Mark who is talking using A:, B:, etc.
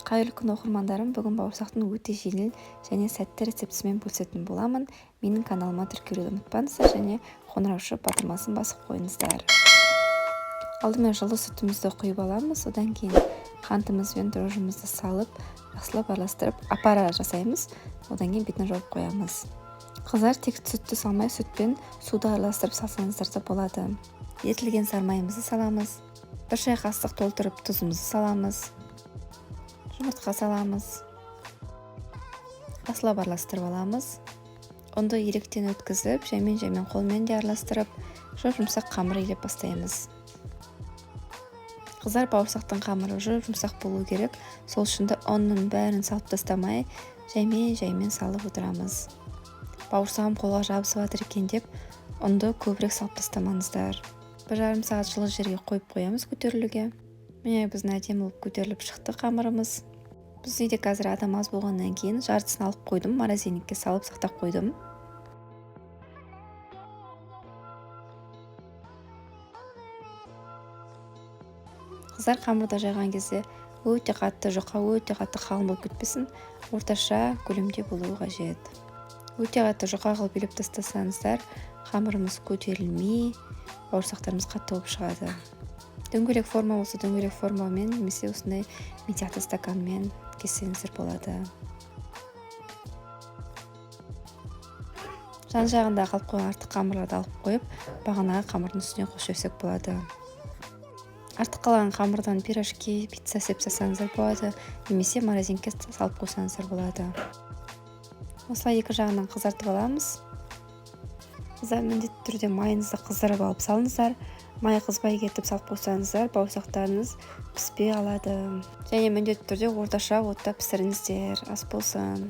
A: Қайырлы күн оқырмандарым, бүгін бауырсақтың өте жеңіл және сәтті рецептісімен бөлісетін боламын. Менің каналыма тіркелуді ұмытпаңыздар және қоңырау батырмасын басып қойыңыздар. Алдымен жылы сүтімізді құйып аламыз, одан кейін қантымыз бен дрожжымызды салып, жақсылап араластырып апара жасаймыз, одан кейін бетін жауып қоямыз. Қыздар тек сүтті салмай, сүтпен суды араластырып салсаңыздар да болады. Етілген сармайымызды саламыз, 1 шай қасық толтырып тұзымызды саламыз, жұмыртқа саламыз, жақсылап араластырып аламыз. Ұнды електен өткізіп, жаймен қолмен де араластырып, жұмсақ қамыр илеп бастаймыз. Қыздар, бауырсақтың қамыры жұмсақ болу керек, сол үшін де ұнның бәрін салып тастамай, жаймен салып отырамыз. Бауырсағым қолға жабысып жатыр екен деп, ұнды көбірек салып тастамаңыздар. 1,5 сағат жылы жерге қойып қоямыз көтерілуге. Міне біздің әдемі болып көтеріліп шықты қамырымыз. Біз үйде қазір адам аз болғаннан кейін жартысын алып қойдым, морозильникке салып сақтап қойдым. Қыздар, қамырды жайған кезде өте қатты жұқа, өте қатты қалың болып кетпесін, орташа көлемде болуы қажет. Өте қатты жұқа қылып билеп тастасаңыздар, қамырымыз көтерілмей, бауырсақтарымыз қатты болып шығады. Дөңгелек форма болса, дөңгелек формамен, немесе осындай медиатты стаканмен кессеңіздер болады. Жан жағында қалып қойған артық қамырларды алып қойып, бағанағы қамырдың үстіне қосып жесек болады. Артық қалған қамырдан пирожки, пицца істеп жасаңыздар болады, немесе морозилкаге салып қойсаңыздар болады. Осылай екі жағынан қызартып аламыз. Қыздар, міндетті түрде майыңызды қыздырып алып салыңыздар. Май қызбай кетіп салып қойсаңыздар, бауырсақтарыңыз піспей қалады. Және міндетті түрде орташа отта пісіріңіздер, ас болсын.